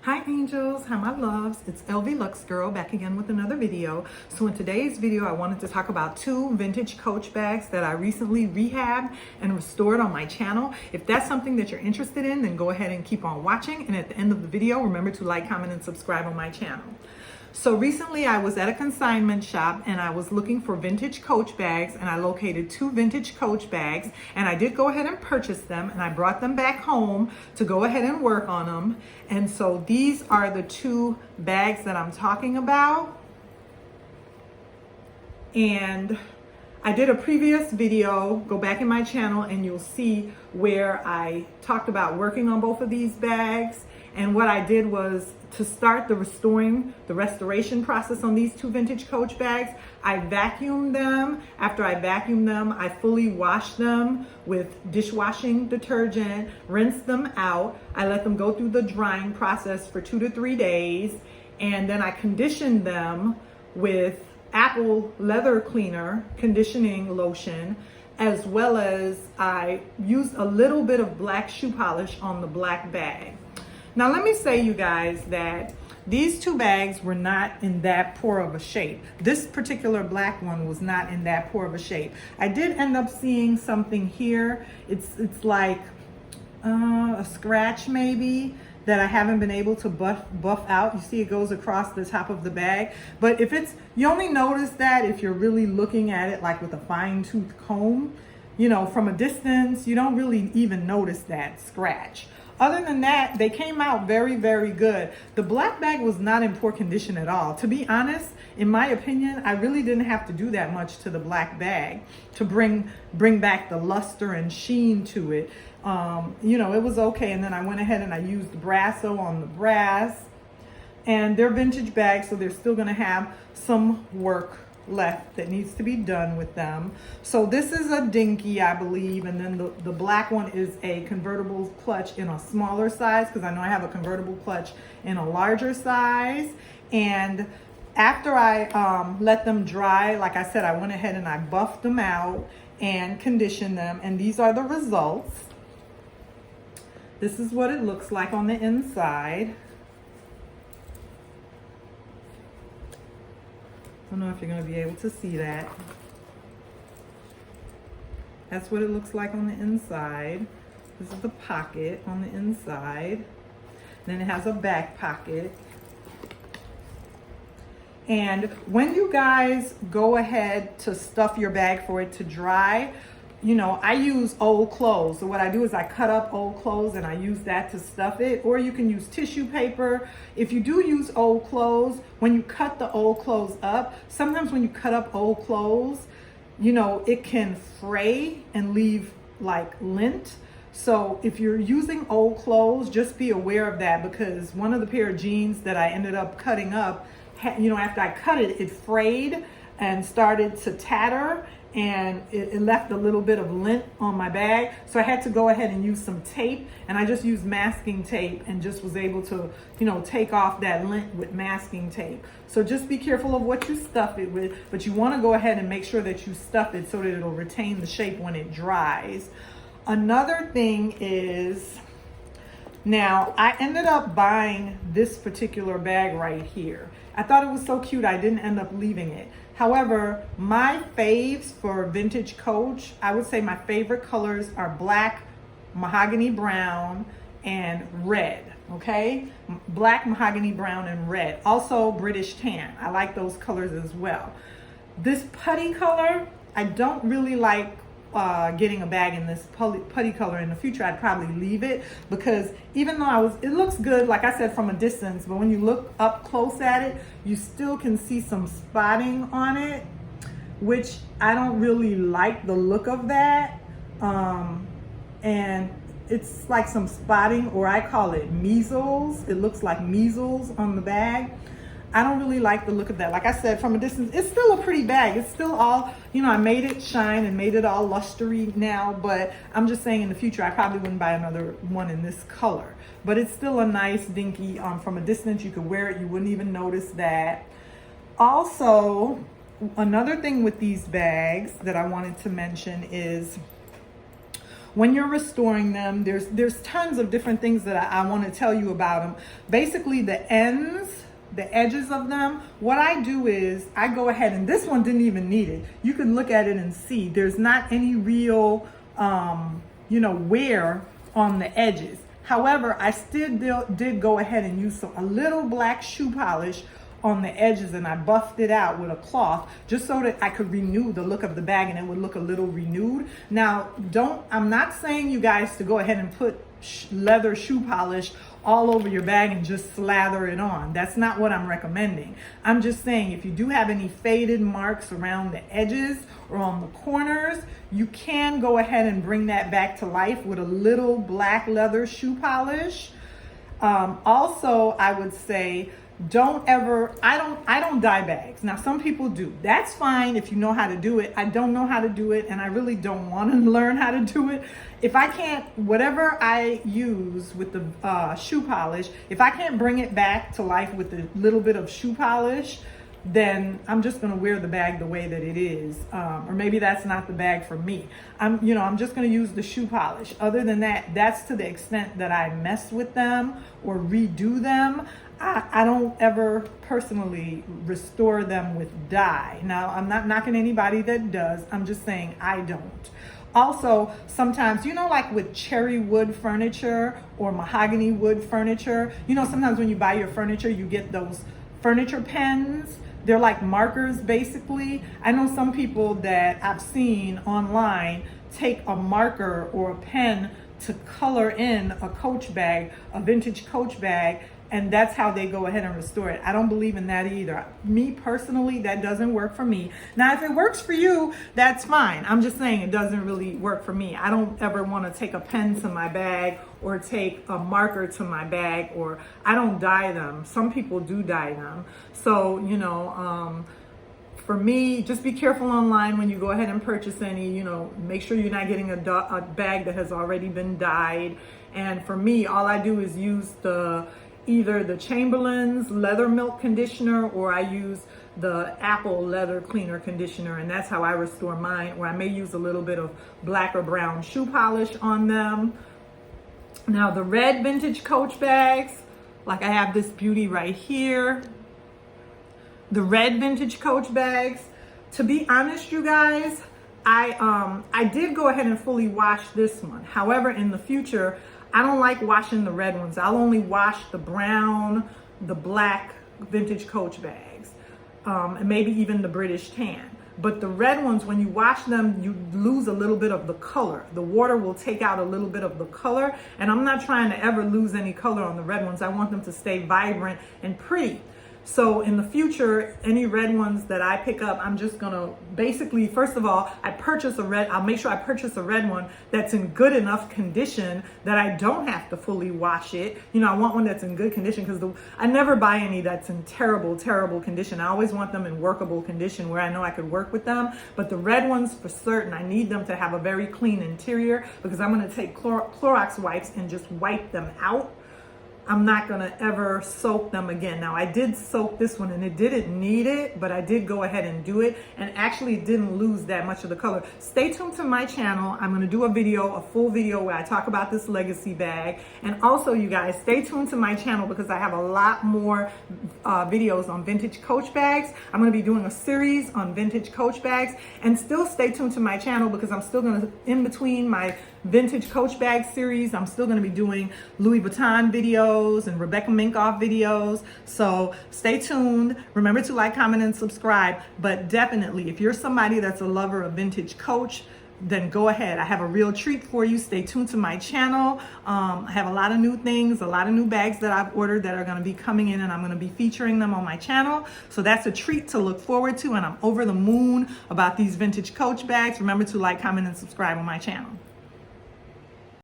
Hi angels, hi my loves, it's lvluxegirl back again with another video. So in today's video I wanted to talk about two vintage Coach bags that I recently rehabbed and restored on my channel. If that's something that you're interested in, then go ahead and keep on watching, and at the end of the video remember to like, comment, and subscribe on my channel. So recently I was at a consignment shop and I was looking for vintage Coach bags, and I located two vintage Coach bags, and I did go ahead and purchase them, and I brought them back home to go ahead and work on them. And so these are the two bags that I'm talking about. And I did a previous video, go back in my channel and you'll see where I talked about working on both of these bags. And what I did was to start the restoration process on these two vintage Coach bags, I vacuumed them. After I vacuumed them, I fully washed them with dishwashing detergent, rinsed them out. I let them go through the drying process for 2 to 3 days. And then I conditioned them with apple leather cleaner conditioning lotion, as well as I used a little bit of black shoe polish on the black bag. Now let me say, you guys, that these two bags were not in that poor of a shape. This particular black one was not in that poor of a shape. I did end up seeing something here. It's like a scratch maybe that I haven't been able to buff out. You see it goes across the top of the bag. But you only notice that if you're really looking at it like with a fine-tooth comb. You know, from a distance, you don't really even notice that scratch. Other than that, they came out very, very good. The black bag was not in poor condition at all. To be honest, in my opinion, I really didn't have to do that much to the black bag to bring back the luster and sheen to it. You know, it was okay. And then I went ahead and I used Brasso on the brass. And they're vintage bags, so they're still gonna have some work left that needs to be done with them. So this is a Dinky, I believe, and then the black one is a convertible clutch in a smaller size, because I know I have a convertible clutch in a larger size. And after I let them dry, like I said, I went ahead and I buffed them out and conditioned them, and these are the results. This is what it looks like on the inside. I don't know if you're going to be able to see that. That's what it looks like on the inside. This is the pocket on the inside. Then it has a back pocket. And when you guys go ahead to stuff your bag for it to dry, you know, I use old clothes. So what I do is I cut up old clothes and I use that to stuff it. Or you can use tissue paper. If you do use old clothes, when you cut the old clothes up, sometimes when you cut up old clothes, you know, it can fray and leave like lint. So if you're using old clothes, just be aware of that, because one of the pair of jeans that I ended up cutting up, you know, after I cut it, it frayed and started to tatter, and it left a little bit of lint on my bag. So I had to go ahead and use some tape, and I just used masking tape and just was able to, you know, take off that lint with masking tape. So just be careful of what you stuff it with, but you want to go ahead and make sure that you stuff it so that it'll retain the shape when it dries. Another thing is, now I ended up buying this particular bag right here. I thought it was so cute, I didn't end up leaving it. However, my faves for vintage Coach, I would say my favorite colors are black, mahogany brown, and red, okay? Black, mahogany brown, and red. Also British tan, I like those colors as well. This putty color, I don't really like getting a bag in this putty color. In the future, I'd probably leave it, because even though it looks good, like I said, from a distance, but when you look up close at it, you still can see some spotting on it, which I don't really like the look of that. And it's like some spotting, or I call it measles. It looks like measles on the bag. I don't really like the look of that. Like I said, from a distance, it's still a pretty bag. It's still all, you know, I made it shine and made it all lustery now, but I'm just saying in the future, I probably wouldn't buy another one in this color. But it's still a nice Dinky. From a distance, you could wear it. You wouldn't even notice that. Also, another thing with these bags that I wanted to mention is when you're restoring them, there's tons of different things that I want to tell you about them. Basically, the edges of them, what I do is I go ahead, and this one didn't even need it. You can look at it and see there's not any real, wear on the edges. However, I still did go ahead and use a little black shoe polish on the edges, and I buffed it out with a cloth just so that I could renew the look of the bag and it would look a little renewed. Now, I'm not saying you guys to go ahead and put leather shoe polish all over your bag and just slather it on. That's not what I'm recommending. I'm just saying if you do have any faded marks around the edges or on the corners, you can go ahead and bring that back to life with a little black leather shoe polish. Also, I would say I don't dye bags. Now, some people do. That's fine if you know how to do it. I don't know how to do it, and I really don't want to learn how to do it. If I can't, whatever I use with the shoe polish, if I can't bring it back to life with a little bit of shoe polish, then I'm just going to wear the bag the way that it is. Or maybe that's not the bag for me. I'm just going to use the shoe polish. Other than that, that's to the extent that I mess with them or redo them. I don't ever personally restore them with dye. Now, I'm not knocking anybody that does. I'm just saying I don't. Also, sometimes, like with cherry wood furniture or mahogany wood furniture, sometimes when you buy your furniture, you get those furniture pens. They're like markers, basically. I know some people that I've seen online take a marker or a pen to color in a Coach bag, a vintage Coach bag, and that's how they go ahead and restore it. I don't believe in that either. Me personally, that doesn't work for me. Now, if it works for you, that's fine. I'm just saying it doesn't really work for me. I don't ever want to take a pen to my bag or take a marker to my bag, or I don't dye them. Some people do dye them. So, for me, just be careful online when you go ahead and purchase any, make sure you're not getting a bag that has already been dyed. And for me, all I do is use either the Chamberlain's leather milk conditioner, or I use the Apple leather cleaner conditioner, and that's how I restore mine, or I may use a little bit of black or brown shoe polish on them. Now, the red vintage Coach bags, like I have this beauty right here, the red vintage Coach bags, to be honest, you guys, I did go ahead and fully wash this one. However, in the future, I don't like washing the red ones. I'll only wash the brown, the black vintage Coach bags, and maybe even the British tan. But the red ones, when you wash them, you lose a little bit of the color. The water will take out a little bit of the color, and I'm not trying to ever lose any color on the red ones. I want them to stay vibrant and pretty. So in the future, any red ones that I pick up, I'm just gonna basically, first of all, I'll make sure I purchase a red one that's in good enough condition that I don't have to fully wash it. I want one that's in good condition, because I never buy any that's in terrible, terrible condition. I always want them in workable condition where I know I could work with them. But the red ones, for certain, I need them to have a very clean interior, because I'm gonna take Clorox wipes and just wipe them out. I'm not gonna ever soak them again. Now, I did soak this one and it didn't need it, but I did go ahead and do it, and actually didn't lose that much of the color. Stay tuned to my channel. I'm gonna do a full video where I talk about this legacy bag. And also, you guys, stay tuned to my channel, because I have a lot more videos on vintage Coach bags. I'm gonna be doing a series on vintage Coach bags, and still stay tuned to my channel, because I'm still gonna, in between my vintage Coach bag series, I'm still gonna be doing Louis Vuitton videos and Rebecca Minkoff videos. So stay tuned. Remember to like, comment, and subscribe. But definitely, if you're somebody that's a lover of vintage Coach, then go ahead. I have a real treat for you. Stay tuned to my channel. I have a lot of new things, a lot of new bags that I've ordered that are going to be coming in, and I'm going to be featuring them on my channel. So that's a treat to look forward to, and I'm over the moon about these vintage Coach bags. Remember to like, comment, and subscribe on my channel.